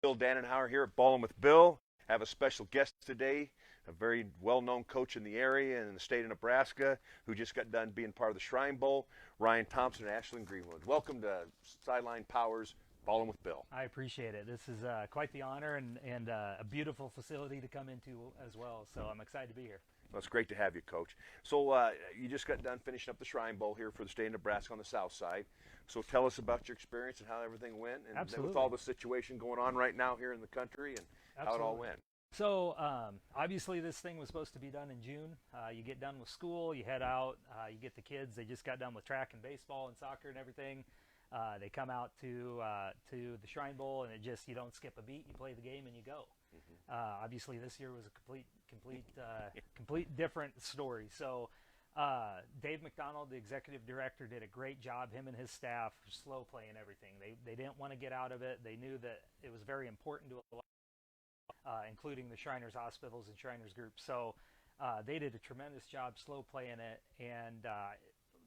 Bill Dannenhauer here at Ballin with Bill. I have a special guest today, a very well-known coach in the area and in the state of Nebraska who just got done being part of the Shrine Bowl, Ryan Thompson at Ashland-Greenwood. Welcome to Sideline Powers, Ballin with Bill. I appreciate it. This is quite the honor and a beautiful facility to come into as well, so I'm excited to be here. Well, it's great to have you, Coach. So you just got done finishing up the Shrine Bowl here for the state of Nebraska on the south side. So tell us about your experience and how everything went, and Absolutely. with all the situation going on right now here in the country and Absolutely. how it all went. So obviously this thing was supposed to be done in June. You get done with school, you head out, you get the kids. They just got done with track and baseball and soccer and everything. They come out to the Shrine Bowl, and you don't skip a beat. You play the game and you go. Obviously, this year was a complete different story. So Dave McDonald, the executive director, did a great job. Him and his staff slow playing everything. They didn't want to get out of it. They knew that it was very important to a lot, including the Shriners Hospitals and Shriners Group. So they did a tremendous job slow playing it. And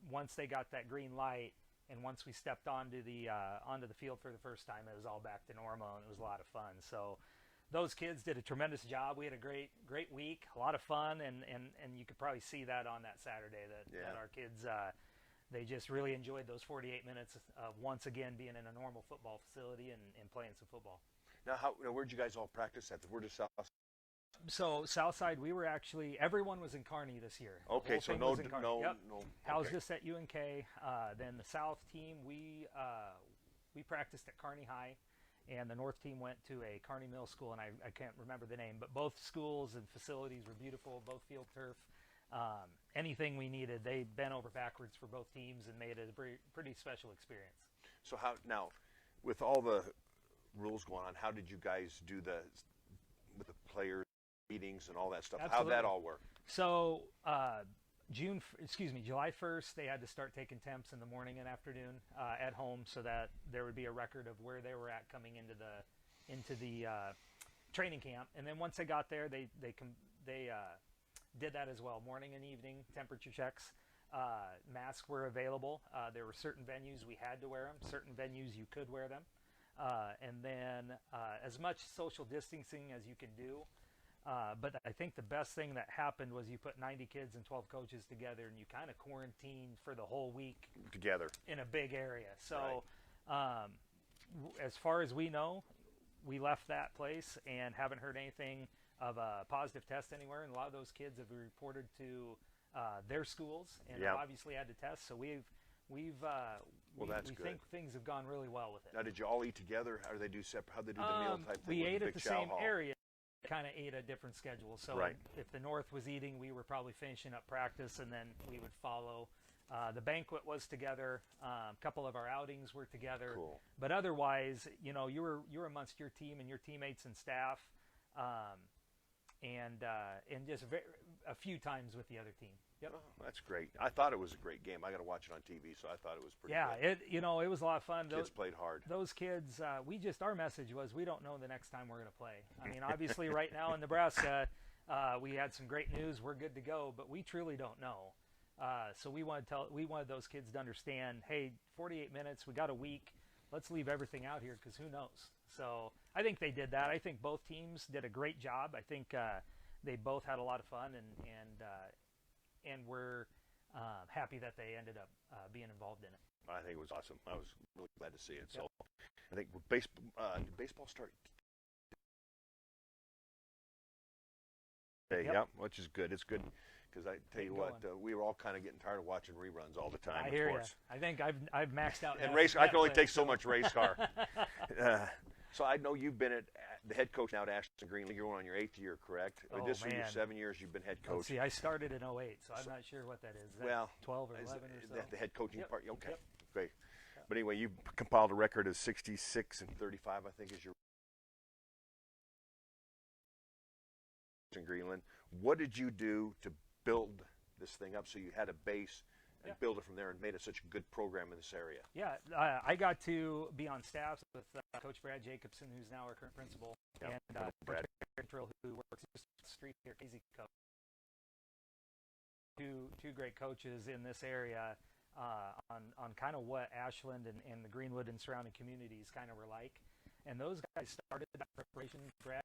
once they got that green light, and once we stepped onto the field for the first time, it was all back to normal, and it was a lot of fun. So those kids did a tremendous job. We had a great week, a lot of fun, and you could probably see that on that Saturday that our kids, they just really enjoyed those 48 minutes of once again being in a normal football facility and playing some football. Now, where'd you guys all practice at? Where did South? So Southside, everyone was in Kearney this year. Okay, so no. Housed us at UNK. Then the South team, we practiced at Kearney High, and the North team went to a Kearney Middle School, and I can't remember the name, but both schools and facilities were beautiful, both field turf. Anything we needed, they bent over backwards for both teams and made it a pretty special experience. So how now, with all the rules going on, how did you guys do with the players? Meetings and all that stuff. Absolutely. How'd that all work? So July 1st, they had to start taking temps in the morning and afternoon at home, so that there would be a record of where they were at coming into the training camp. And then once they got there, they did that as well, morning and evening temperature checks. Masks were available. There were certain venues we had to wear them, certain venues you could wear them, and then as much social distancing as you could do. But I think the best thing that happened was you put 90 kids and 12 coaches together, and you kind of quarantined for the whole week together in a big area. So right. As far as we know, we left that place and haven't heard anything of a positive test anywhere. And a lot of those kids have reported to their schools and have obviously had to test. So we think things have gone really well with it. Now, did you all eat together? How do they do separate? How do they do the meal type thing? We ate at the same hall? area. Kind of ate a different schedule. So right. If the North was eating, we were probably finishing up practice, and then we would follow. The banquet was together. A couple of our outings were together. Cool. But otherwise, you were amongst your team and your teammates and staff, and just a few times with the other team. Yep. Oh, that's great. I thought it was a great game. I got to watch it on TV, so I thought it was pretty good. It was a lot of fun. Kids played hard. Those kids, our message was we don't know the next time we're going to play. I mean, obviously right now in Nebraska, we had some great news. We're good to go, but we truly don't know. So we wanted those kids to understand, hey, 48 minutes, we got a week. Let's leave everything out here because who knows? So I think they did that. I think both teams did a great job. I think they both had a lot of fun, and we're happy that they ended up being involved in it. I think it was awesome. I was really glad to see it. So I think baseball start today, which is good. It's good because I tell you what, we were all kind of getting tired of watching reruns all the time. I hear you. I think I've maxed out. And I can only take so much race car. So I know you've been the head coach now at Ashland-Greenwood. You're on your 8th year, correct? Oh, this is man. your 7 years you've been head coach. Let's see, I started in 08, so I'm not sure what that is. Is that 12 or 11 or so? The head coaching part? Okay, Yep. great. But anyway, you compiled a record of 66 and 35, I think, is your in Greenland. What did you do to build this thing up so you had a base and build it from there and made it such a good program in this area? Yeah, I got to be on staff with Coach Brad Jacobson, who's now our current principal, and Brad Trill, who works just up the street here, Easy Coach. Two great coaches in this area on kind of what Ashland and the Greenwood and surrounding communities kind of were like. and those guys started that preparation grad.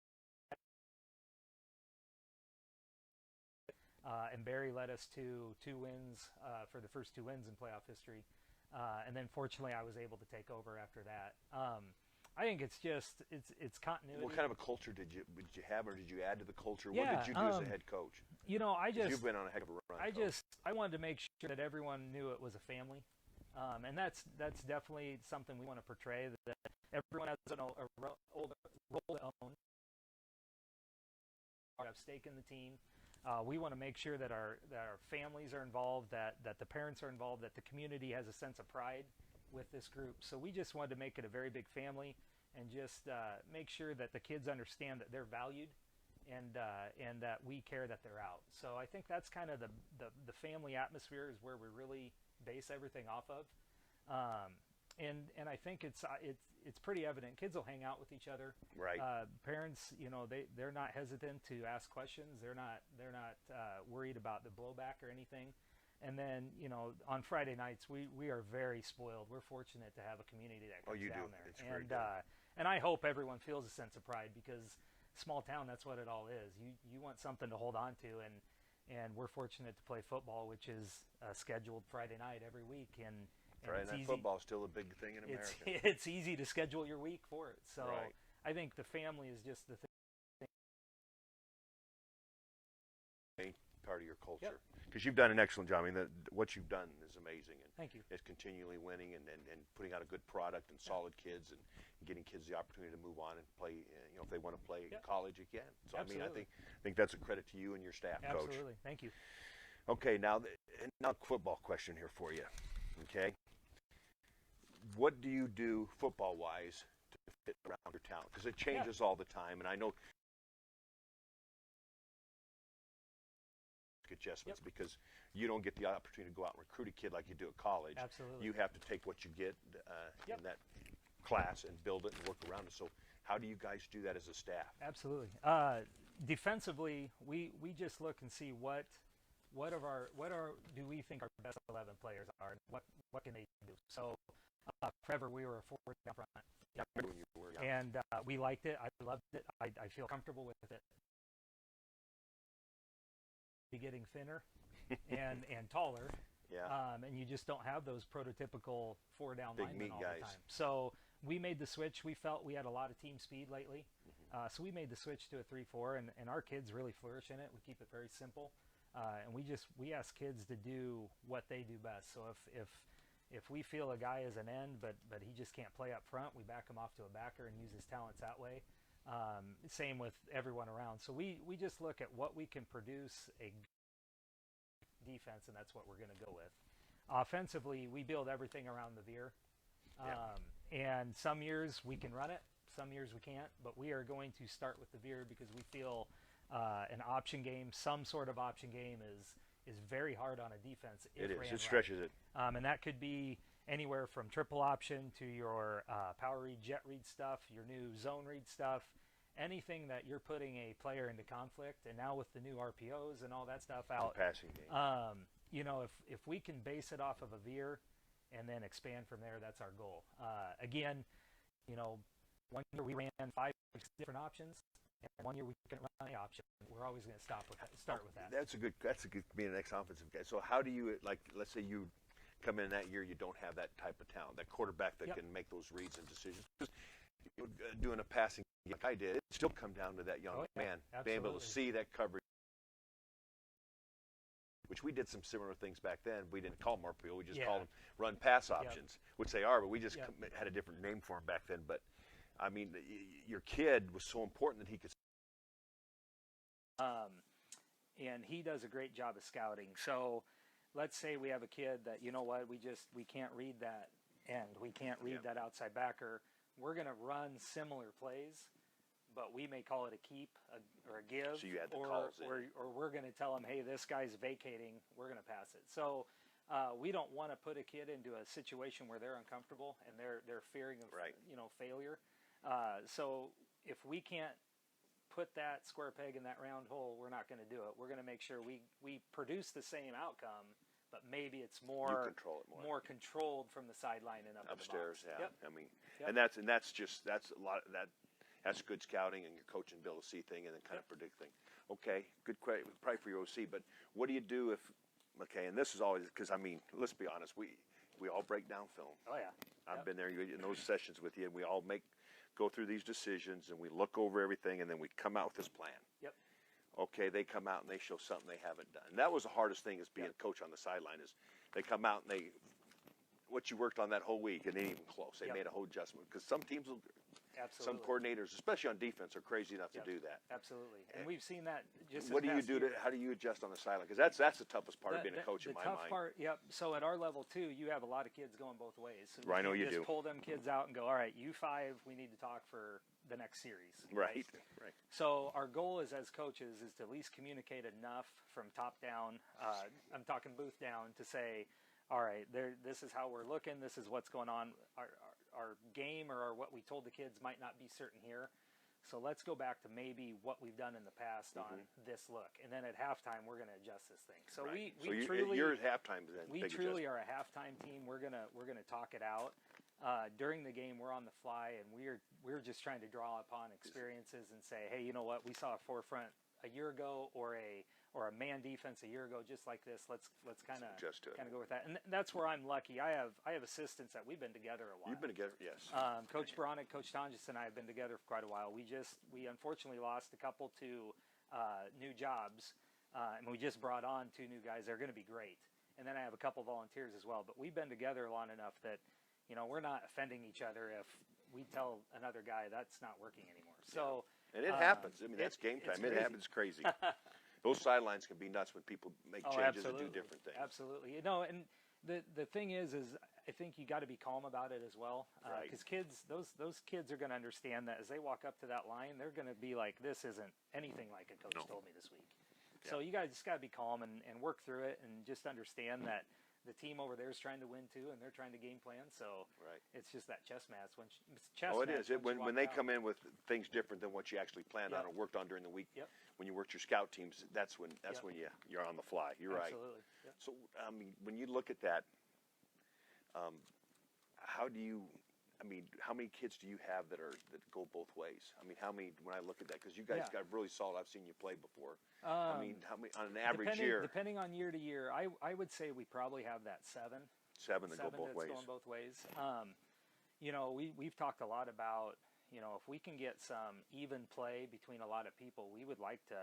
And Barry led us to 2 wins for the first 2 wins in playoff history. And then fortunately I was able to take over after that. I think it's just it's continuity. What kind of a culture did you have, or did you add to the culture? Yeah, what did you do as a head coach? You know, You've been on a heck of a run. I wanted to make sure that everyone knew it was a family, and that's definitely something we want to portray, that everyone has a role to own, have stake in the team. We want to make sure that our families are involved, that the parents are involved, that the community has a sense of pride with this group. So we just wanted to make it a very big family, and just make sure that the kids understand that they're valued, and that we care that they're out. So I think that's kind of the family atmosphere is where we really base everything off of. And I think it's pretty evident. Kids will hang out with each other. Right. Parents, you know, they're not hesitant to ask questions. They're not worried about the blowback or anything. And then, you know, on Friday nights, we are very spoiled. We're fortunate to have a community that comes down there. It's and and I hope everyone feels a sense of pride, because small town, that's what it all is. You want something to hold on to, and we're fortunate to play football, which is scheduled Friday night every week. And Friday night football is still a big thing in America. It's easy to schedule your week for it. So right. I think the family is just the thing. Part of your culture. Yep. Because you've done an excellent job. I mean, what you've done is amazing. And thank you. It's continually winning and putting out a good product and solid kids, and getting kids the opportunity to move on and play, you know, if they want to play in college again. So Absolutely. I mean, I think that's a credit to you and your staff, Coach. Absolutely. Thank you. Okay, now football question here for you. Okay. What do you do football-wise to fit around your town? Because it changes all the time, and I know adjustments because you don't get the opportunity to go out and recruit a kid like you do at college. Absolutely. You have to take what you get in that class and build it and work around it. So how do you guys do that as a staff? Absolutely. Defensively, we just look and see what do we think our best 11 players are, and what can they do. So forever we were a forward down front. I remember when you were young. And we liked it. I loved it. I feel comfortable with it. Getting thinner and taller, and you just don't have those prototypical 4-down big linemen meat all guys. the time. So we made the switch. We felt we had a lot of team speed lately, so we made the switch to a 3-4, and our kids really flourish in it. We keep it very simple, and we ask kids to do what they do best. So if we feel a guy is an end, but he just can't play up front, we back him off to a backer and use his talents that way. Same with everyone around. So we just look at what we can produce a defense, and that's what we're going to go with. Offensively, we build everything around the veer. And some years we can run it, some years we can't, but we are going to start with the veer because we feel an option game, some sort of option game is very hard on a defense. It is. It stretches it. And that could be anywhere from triple option to your power read, jet read stuff, your new zone read stuff, anything that you're putting a player into conflict. And now with the new RPOs and all that stuff out, passing game. You know, if we can base it off of a veer and then expand from there, that's our goal. Again, you know, one year we ran 5 different options, and one year we couldn't run any option. We're always going to start with that. That's a good being an ex-offensive guy. So how do you, like, let's say you come in that year, you don't have that type of talent, that quarterback that can make those reads and decisions. Doing a passing game like I did, it still come down to that young man being able to see that coverage. Which we did some similar things back then. We didn't call them RPO, we just called them run-pass options, which they are, but we just had a different name for them back then. But, I mean, your kid was so important that he could. And he does a great job of scouting. So let's say we have a kid that, you know what, we can't read that end. We can't read that outside backer. We're going to run similar plays, but we may call it a keep or a give. So you had the calls in. Or we're going to tell them, hey, this guy's vacating. We're going to pass it. So we don't want to put a kid into a situation where they're uncomfortable and they're fearing of failure. So if we can't put that square peg in that round hole, we're not going to do it. We're going to make sure we produce the same outcome, but maybe it's You more control it more. controlled from the sideline and up Upstairs, in the box. yeah. I mean, Yep. and that's a lot of that. That's good scouting and your coaching ability to see thing and then kind of predict thing. Okay, good question. Probably for your OC, but what do you do if? Okay, and this is always because I mean, let's be honest. We all break down film. Oh yeah. I've been there in those sessions with you, and we all go through these decisions, and we look over everything, and then we come out with this plan. Yep. Okay, they come out and they show something they haven't done. And that was the hardest thing as being a coach on the sideline is they come out and what you worked on that whole week, and they ain't even close. They made a whole adjustment because some teams will. Absolutely. Some coordinators, especially on defense, are crazy enough to do that. Absolutely, and we've seen that. Just What this do you past do year. How do you adjust on the sideline? Because that's the toughest part of being a coach in my mind. The tough part, yep. So at our level too, you have a lot of kids going both ways. So I know you just do. Pull them kids out and go, all right, you five, we need to talk for the next series. Right. So our goal as coaches is to at least communicate enough from top down. I'm talking booth down to say, all right, this is how we're looking. This is what's going on. Our game or what we told the kids might not be certain here. So let's go back to maybe what we've done in the past on this look. And then at halftime, we're going to adjust this thing. So you're at halftime then. We truly are a halftime team. We're going to talk it out. During the game, we're on the fly, and we're just trying to draw upon experiences and say, hey, you know what? We saw a forefront a year ago or a man defense a year ago just like this. Let's kind of go with that. And that's where I'm lucky. I have assistants that we've been together a while. You've been together, yes. Coach Bronick, Coach Tonjes, and I have been together for quite a while. We unfortunately lost a couple to new jobs, and we just brought on 2 new guys. They're going to be great. And then I have a couple volunteers as well. But we've been together long enough that we're not offending each other if we tell another guy that's not working anymore. So. And it happens. I mean, that's game time. It happens crazy. Those sidelines can be nuts when people make changes and do different things. Absolutely. And the thing is I think you got to be calm about it as well. Because kids, those kids are going to understand that as they walk up to that line, they're going to be like, this isn't anything like a coach told me this week. Yeah. So you guys just got to be calm and work through it and just understand that the team over there is trying to win too, and they're trying to game plan. So it's just that chess match. It is. When they come in with things different than what you actually planned on or worked on during the week. Yep. When you worked your scout teams, that's when you're on the fly. You're Absolutely. right. Yep. So when you look at that, how many kids do you have that go both ways? I mean, how many? When I look at that, because you guys got really solid. I've seen you play before. How many on an average year? Depending on year to year, I would say we probably have that 7. 7 that go both ways. Going both ways. We've talked a lot about if we can get some even play between a lot of people, we would like to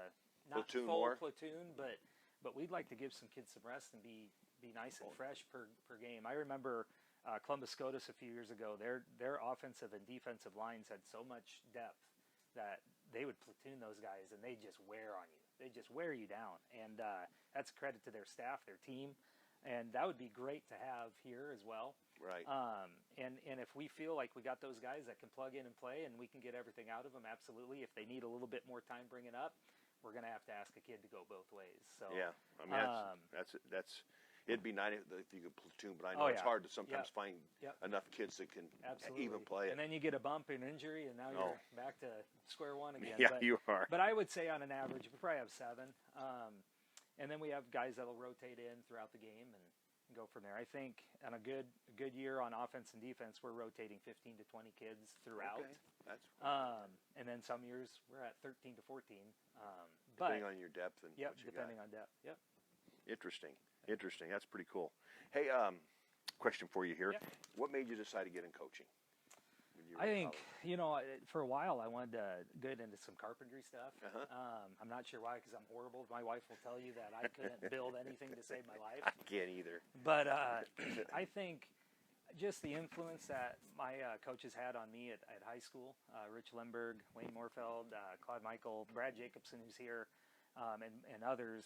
not platoon full more. Platoon, but we'd like to give some kids some rest and be nice and fresh per game. I remember Columbus SCOTUS a few years ago. Their offensive and defensive lines had so much depth that they would platoon those guys and they just wear on you. They just wear you down, and that's a credit to their staff, their team, and that would be great to have here as well. Right. And if we feel like we got those guys that can plug in and play, and we can get everything out of them, absolutely. If they need a little bit more time bringing up, we're going to have to ask a kid to go both ways. So yeah, I mean that's. It'd be nice if you could platoon, but I know it's hard to sometimes find enough kids that can even play it. And then you get a bump and injury, and now you're back to square one again. Yeah, you are. But I would say on an average, we probably have 7. And then we have guys that'll rotate in throughout the game and go from there. I think on a good year on offense and defense, we're rotating 15 to 20 kids throughout. Okay. That's and then some years we're at 13 to 14. Depending on your depth and what you depending got. on depth. Yep. Interesting. That's pretty cool. Hey, question for you here. Yeah. What made you decide to get in coaching? I think, for a while I wanted to get into some carpentry stuff. I'm not sure why, because I'm horrible. My wife will tell you that I couldn't build anything to save my life. I can't either. But I think just the influence that my coaches had on me at high school, Rich Limberg, Wayne Moorfeld, Claude Michael, Brad Jacobson, who's here, and others,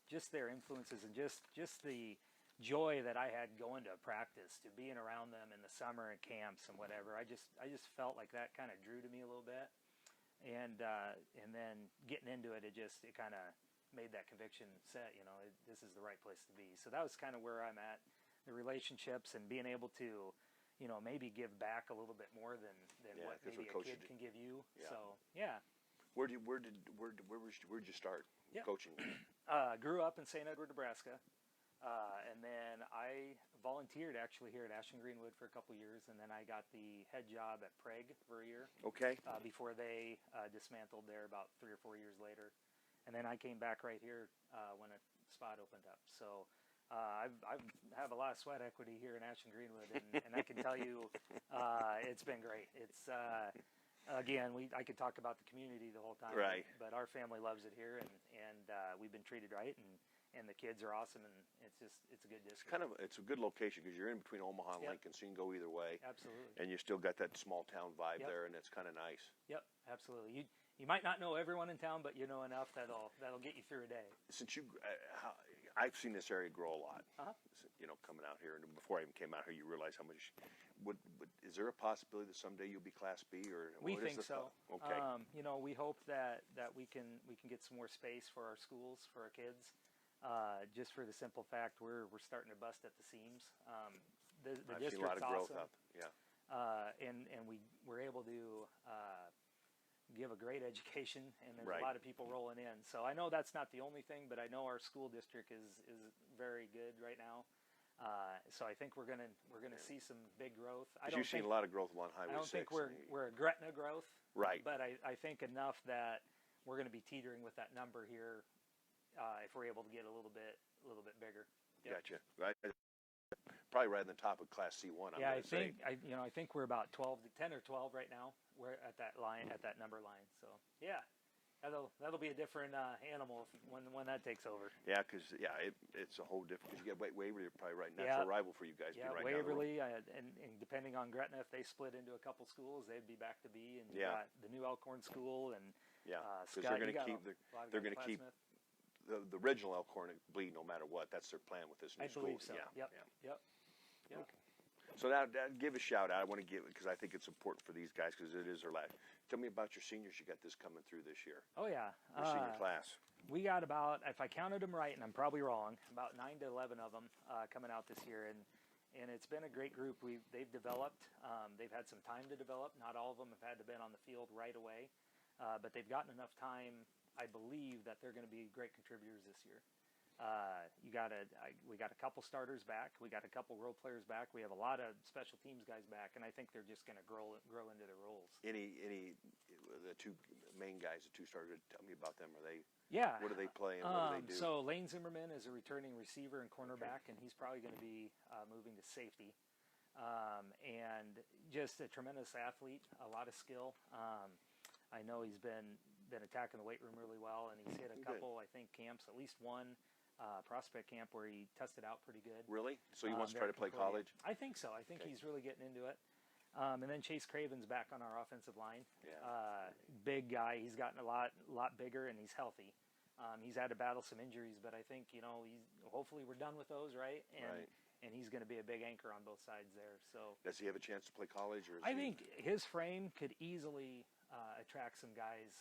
just their influences and just the joy that I had going to practice, to being around them in the summer and camps and whatever. I just felt like that kind of drew to me a little bit, and then getting into it, it kind of made that conviction set. This is the right place to be. So that was kind of where I'm at. The relationships and being able to, maybe give back a little bit more than what maybe a kid can give you. Yeah. So yeah. Where'd you start coaching? Grew up in St. Edward, Nebraska. And then I volunteered actually here at Ashland-Greenwood for a couple years, and then I got the head job at Prague for a year. Okay. Before they dismantled there about 3 or 4 years later, and then I came back right here when a spot opened up. So I have a lot of sweat equity here in Ashland-Greenwood, and I can tell you it's been great. It's again, I could talk about the community the whole time, right? But our family loves it here, and we've been treated right, and the kids are awesome, and it's a good district. It's a good location because you're in between Omaha and Lincoln, so you can go either way. Absolutely. And you still got that small town vibe there, and it's kind of nice. Yep, absolutely. You might not know everyone in town, but you know enough that'll get you through a day. Since I've seen this area grow a lot. You know, coming out here, and before I even came out here, you realize how much. Is there a possibility that someday you'll be Class B, or we think so? Okay. You know, we hope that we can get some more space for our schools, for our kids. Just for the simple fact we're starting to bust at the seams. The I've seen a lot of growth awesome. up. Yeah. And we're able to give a great education, and there's right. a lot of people rolling in. So I know that's not the only thing, but I know our school district is very good right now. So I think we're gonna see some big growth. You've seen a lot of growth along Highway 6. I don't think we're a Gretna growth, right? But I think enough that we're going to be teetering with that number here. If we're able to get a little bit bigger. Yep. Gotcha. Right. Probably right in the top of Class C1. Yeah, I think we're about 10 or 12 right now. We're at that line, at that number line. So yeah, that'll be a different animal when that takes over. Yeah, because it's a whole different. Because you got Waverly, probably right natural rival for you guys. Yeah, right Waverly, and depending on Gretna, if they split into a couple schools, they'd be back to B. And you got the new Elkhorn School, and because they're going to keep the original Elkhorn bleed no matter what. That's their plan with this new school. I believe so. Yeah. Yep. Okay. So now, give a shout out. I want to give, because I think it's important for these guys, because it is their last. Tell me about your seniors. You got this coming through this year. Oh yeah, your senior class. We got about, if I counted them right, and I'm probably wrong, about 9 to 11 of them coming out this year, and it's been a great group. They've developed. They've had some time to develop. Not all of them have had to been on the field right away, but they've gotten enough time, I believe, that they're going to be great contributors this year. We got a couple starters back. We got a couple role players back. We have a lot of special teams guys back, and I think they're just going to grow into their roles. The two main guys, the two starters, tell me about them. Are they? Yeah. What do they play and what do they do? So Lane Zimmerman is a returning receiver and cornerback, and he's probably going to be moving to safety. And just a tremendous athlete, a lot of skill. I know he's been attacking the weight room really well, and he's hit a couple, I think, camps, at least one prospect camp where he tested out pretty good. Really? So he wants to try to play college? I think so. I think he's really getting into it. And then Chase Craven's back on our offensive line. Yeah. Big guy. He's gotten a lot bigger, and he's healthy. He's had to battle some injuries, but I think hopefully we're done with those, right? And he's going to be a big anchor on both sides there. So does he have a chance to play college? I think his frame could easily attract some guys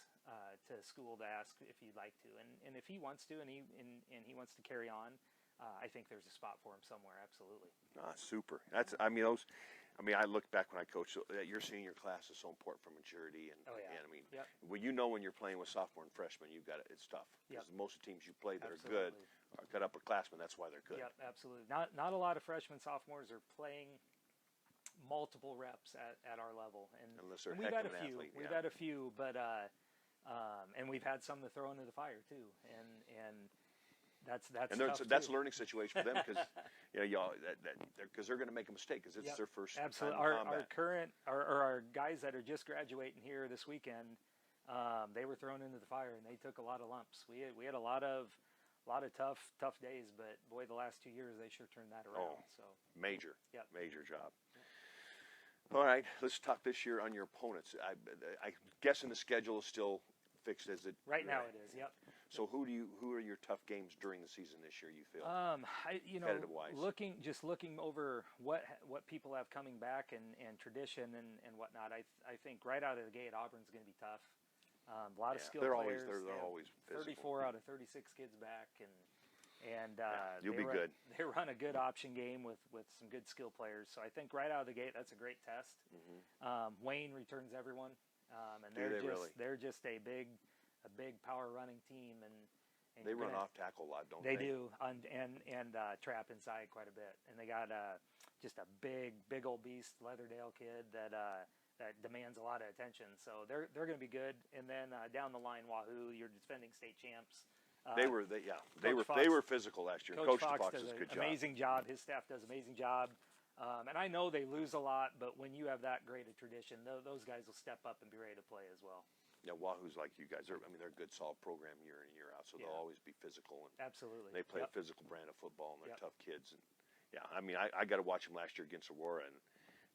to school to ask if he'd like to, and if he wants to, and he wants to carry on, I think there's a spot for him somewhere. Absolutely. Super. I look back when I coached. Your senior class is so important for maturity, and when when you're playing with sophomore and freshmen, it's tough because most of the teams you play that are good are cut upperclassmen. That's why they're good. Yep, absolutely. Not a lot of freshmen, sophomores are playing multiple reps at our level, and we've had a few. We've had a few, but and we've had some to throw into the fire too, and that's a learning situation for them because because they're going to make a mistake because it's their first absolutely time in combat. Our guys that are just graduating here this weekend, they were thrown into the fire and they took a lot of lumps. We had a lot of tough days, but boy, the last 2 years they sure turned that around. So major job. All right, let's talk this year on your opponents. I'm guessing the schedule is still fixed, is it? Right now it is. Yep. So who are your tough games during the season this year? You feel? Competitive-wise, looking over what people have coming back and tradition and whatnot. I think right out of the gate, Auburn's going to be tough. A lot of skilled players. They're always physical. 34 out of 36 kids back, and you'll be good. They run a good option game with some good skill players. So I think right out of the gate, that's a great test. Mm-hmm. Wayne returns everyone, and they're just a big power running team, And They run off tackle a lot, don't they? They do, and trap inside quite a bit. And they got just a big old beast, Leatherdale kid that demands a lot of attention. So they're going to be good. And then down the line, Wahoo, you're defending state champs. They were physical last year. Coach Fox does does a good an job. amazing job. His staff does an amazing job. And I know they lose a lot, but when you have that great a tradition, those guys will step up and be ready to play as well. Yeah, Wahoo's like you guys. They're a good, solid program year in, year out, so they'll always be physical. And absolutely. They play a physical brand of football, and they're tough kids. And yeah, I mean, I got to watch them last year against Aurora, and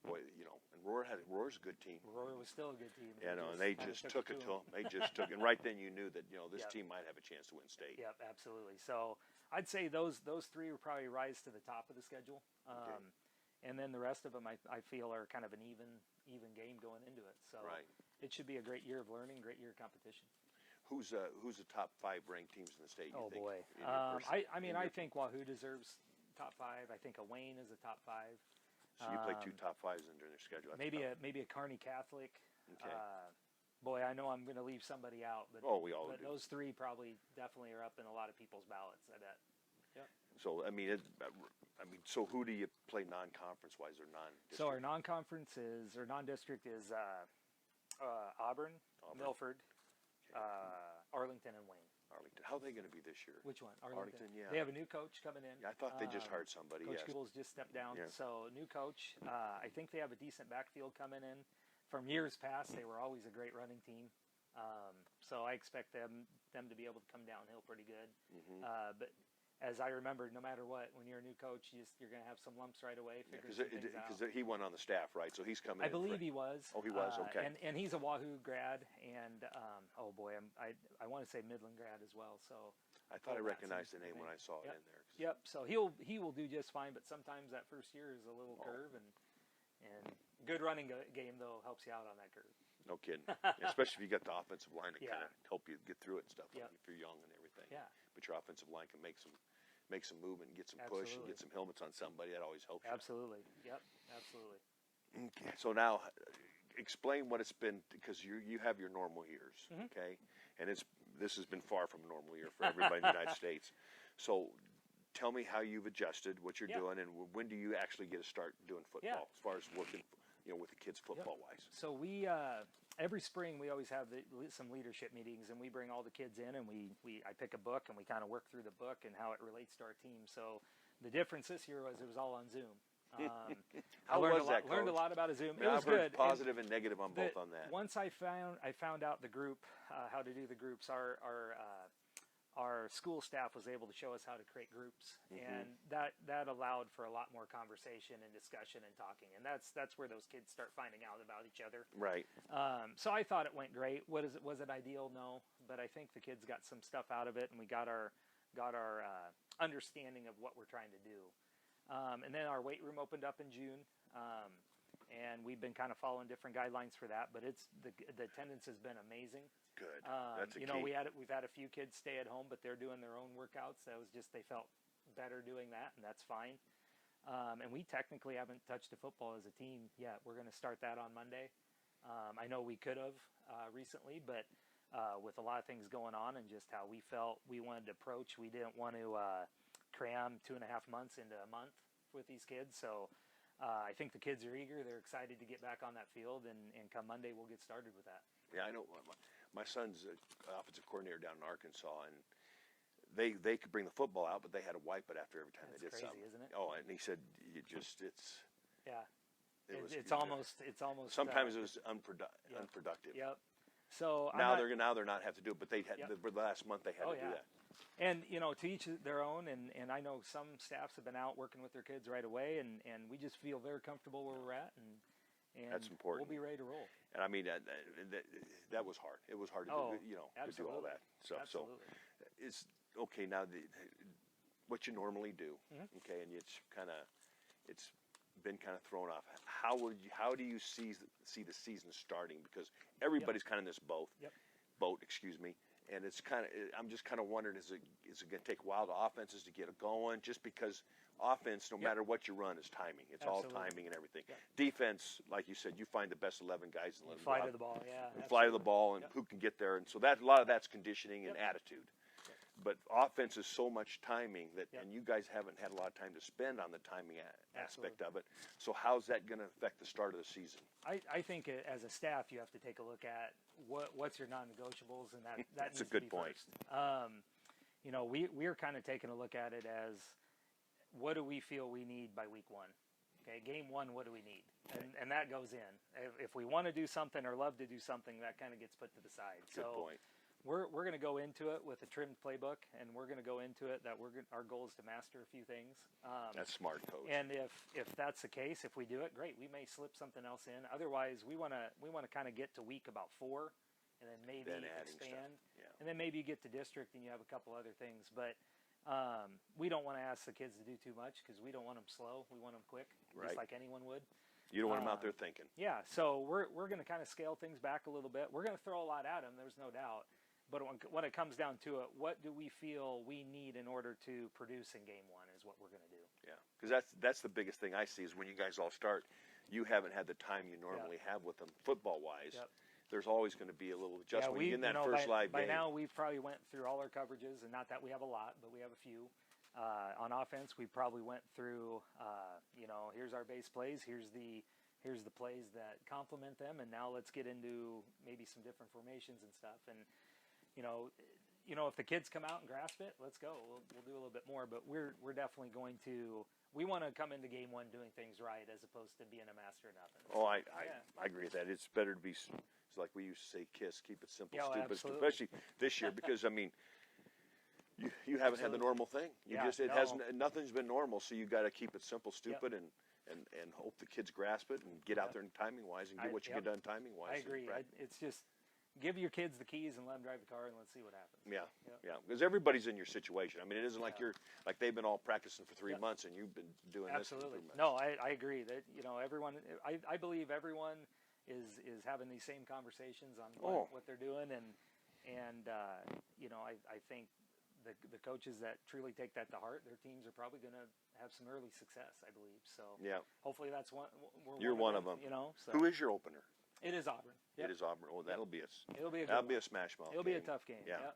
boy, and Aurora's a good team. Aurora was still a good team. And they just took it to them. They just took it. And right then you knew that, this team might have a chance to win state. Yep, absolutely. So I'd say those three will probably rise to the top of the schedule. And then the rest of them, I feel, are kind of an even game going into it. So it should be a great year of learning, great year of competition. Who's the top 5 ranked teams in the state? Oh boy, I think Wahoo deserves top 5. I think Wayne is a top 5. So you play 2 top 5s in their schedule. Maybe a Kearney Catholic. Okay. Boy, I know I'm going to leave somebody out, but we all do. Those 3 probably definitely are up in a lot of people's ballots. I bet. Yep. So so who do you play non-conference wise or non-district? So our non-conference or non-district is Auburn, Milford, Arlington, and Wayne. Arlington. How are they going to be this year? Which one? Arlington, yeah. They have a new coach coming in. Yeah, I thought they just hired somebody. Coach Google's just stepped down. Yeah. So new coach. I think they have a decent backfield coming in. From years past, they were always a great running team. So I expect them to be able to come downhill pretty good. Mm-hmm. But as I remember, no matter what, when you're a new coach, you're going to have some lumps right away. Because he went on the staff, right? So he's coming in. I believe he was. Oh, he was, okay. And he's a Wahoo grad, and oh boy, I want to say Midland grad as well. So I thought I recognized the name when I saw it in there. Yep. So he will do just fine, but sometimes that first year is a little curve, and good running game though helps you out on that curve. No kidding. Especially if you got the offensive line to kind of help you get through it and stuff. If you're young and everything. Yeah. But your offensive line can make some movement, and get some push, and get some helmets on somebody. That always helps. Absolutely. Yep. Absolutely. Okay. So now, explain what it's been, because you have your normal years, okay? And this has been far from a normal year for everybody in the United States. So tell me how you've adjusted, what you're doing, and when do you actually get to start doing football as far as working, with the kids football-wise? So we every spring we always have some leadership meetings, and we bring all the kids in, and I pick a book, and we kind of work through the book and how it relates to our team. So the difference this year was it was all on Zoom. How was that, Coach? Learned a lot about a Zoom. Yeah, it was good. Positive and negative on both on that. Once I found out the group, how to do the groups, our school staff was able to show us how to create groups, and that allowed for a lot more conversation and discussion and talking, and that's where those kids start finding out about each other. Right. So I thought it went great. Was it ideal? No, but I think the kids got some stuff out of it, and we got our understanding of what we're trying to do. And then our weight room opened up in June, and we've been kind of following different guidelines for that. But the attendance has been amazing. Good. That's a key. We've had a few kids stay at home, but they're doing their own workouts. That was just they felt better doing that, and that's fine. And we technically haven't touched a football as a team yet. We're going to start that on Monday. I know we could have recently, but with a lot of things going on and just how we felt we wanted to approach, we didn't want to cram 2.5 months into a month with these kids. So I think the kids are eager. They're excited to get back on that field, and come Monday we'll get started with that. Yeah, I know. My son's an offensive coordinator down in Arkansas, and they could bring the football out, but they had to wipe it after every time they did crazy, something. Isn't it? Oh, and he said, it's almost. Sometimes it was unproductive. Yep. So now they're not have to do it, but they had the last month they had to do that. And to each their own. And I know some staffs have been out working with their kids right away, and we just feel very comfortable where we're at, and that's important. We'll be ready to roll. And I mean that was hard. It was hard to do, to do all that. So it's okay now. What you normally do, okay, and it's been kind of thrown off. How do you see the season starting? Because everybody's kind of in this boat, excuse me. And it's I'm just kind of wondering, is it going to take a while to offenses to get it going? Just because offense, no matter what you run, is timing. It's all timing and everything. Defense, like you said, you find the best 11 guys and let them fly to the ball. Fly to the ball, and who can get there. And so a lot of that's conditioning and attitude. but offense is so much timing that, Yep. and you guys haven't had a lot of time to spend on the timing aspect Absolutely. of it. So how's that going to affect the start of the season? I think as a staff, you have to take a look at what's your non-negotiables, and that That's a needs good to be point. First. You know, we're kind of taking a look at it as, what do we feel we need by week one? Okay, game one, what do we need? And that goes in. If we want to do something or love to do something, that kind of gets put to the side. Good So point. we're going to go into it with a trimmed playbook, and we're going to go into it that our goal is to master a few things. That's smart, Coach. And if that's the case, if we do it, great. We may slip something else in. Otherwise, we want to kind of get to week about 4, and then maybe Then adding expand. stuff. Yeah. And then maybe you get to district and you have a couple other things. But we don't want to ask the kids to do too much, because we don't want them slow. We want them quick, Right. just like anyone would. You don't want them out there thinking. Yeah, so we're going to kind of scale things back a little bit. We're going to throw a lot at them, there's no doubt. But when it comes down to it, what do we feel we need in order to produce in game one is what we're going to do. Yeah, because that's the biggest thing I see is when you guys all start, you haven't had the time you normally have with them football-wise. Yep. There's always going to be a little adjustment. Yeah, in that first live by game. now we've probably went through all our coverages, and not that we have a lot, but we have a few. On offense, we probably went through, here's our base plays, here's the plays that complement them, and now let's get into maybe some different formations and stuff. And if the kids come out and grasp it, let's go. We'll do a little bit more, but we're definitely going to. We want to come into game one doing things right, as opposed to being a master of nothing. Oh, I agree with that. It's better to be, it's like we used to say, KISS, keep it simple, Yeah, stupid, absolutely. especially this year, because I mean, you haven't had the normal thing. Nothing's been normal, so you got to keep it simple, stupid, and hope the kids grasp it and get out there and timing wise and get what you get done timing wise. I agree. It's just give your kids the keys and let them drive the car, and let's see what happens. Yeah, because everybody's in your situation. I mean, it isn't like you're like they've been all practicing for 3 months and you've been doing Absolutely. this for 3 months. No, I agree that everyone. I believe everyone is having these same conversations on what they're doing, and I think the coaches that truly take that to heart, their teams are probably going to have some early success, I believe. So hopefully that's one. You're one of them. So. Who is your opener? It is Auburn. Yep. It is Auburn. Oh, that'll be a smash mouth. It'll be a tough game. Yeah. Yep.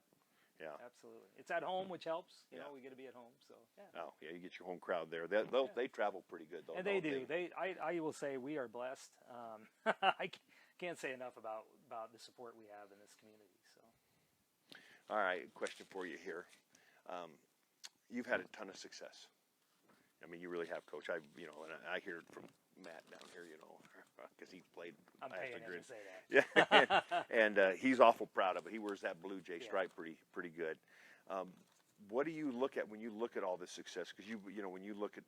Yeah. Absolutely. It's at home, which helps. We get to be at home. So yeah. Oh yeah, you get your home crowd there. They travel pretty good though. And they do. I will say we are blessed. I can't say enough about the support we have in this community. So. All right, question for you here. You've had a ton of success. I mean, you really have, Coach. And I hear it from Matt down here, because he played. I'm paying him to say that. Yeah, and he's awful proud of it. He wears that Blue Jay stripe pretty good. What do you look at when you look at all this success? Because when you look at,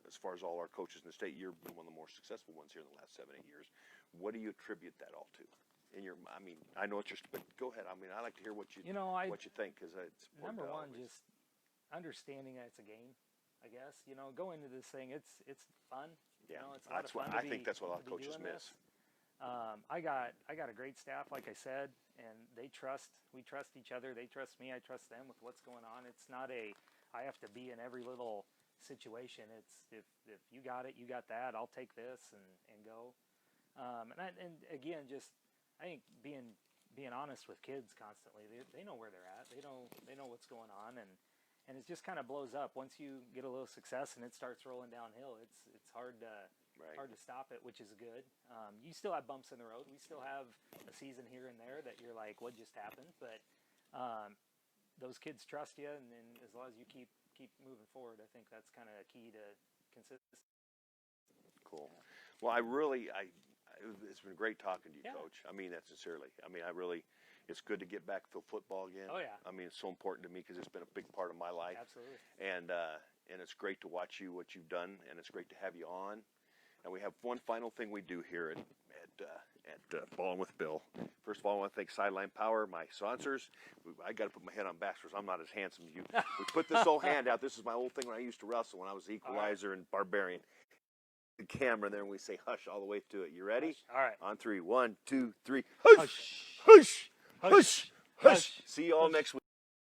as far as all our coaches in the state, you've been one of the more successful ones here in the last 7-8 years. What do you attribute that all to? I know it's but go ahead. I mean, I like to hear what you think, because it's number one, just understanding that it's a game. I guess go into this thing. It's fun. Yeah, it's a lot of fun. I think that's what a lot of coaches miss. I got a great staff, like I said, and we trust each other. They trust me. I trust them with what's going on. It's not I have to be in every little situation. It's if you got it, you got that. I'll take this and go. And again, just I think being honest with kids constantly. They know where they're at. They know what's going on, and it just kind of blows up once you get a little success and it starts rolling downhill. It's hard to stop it, which is good. You still have bumps in the road. We still have a season here and there that you're like, what just happened? But those kids trust you, and as long as you keep moving forward, I think that's kind of a key to consistency. Cool. Well, it's been great talking to you, Coach. I mean that sincerely. I mean, it's good to get back to football again. Oh, yeah. I mean, it's so important to me because it's been a big part of my life. Absolutely. And it's great to watch what you've done, and it's great to have you on. And we have one final thing we do here at Ballin with Bill. First of all, I want to thank Sideline Power, my sponsors. I got to put my head on backwards. I'm not as handsome as you. We put this old hand out. This is my old thing when I used to wrestle, when I was the Equalizer and Barbarian. The camera there, and we say hush all the way to it. You ready? Hush. All right. On 3. 1, 2, 3. Hush! Hush! Hush! Hush! Hush! See you all next week.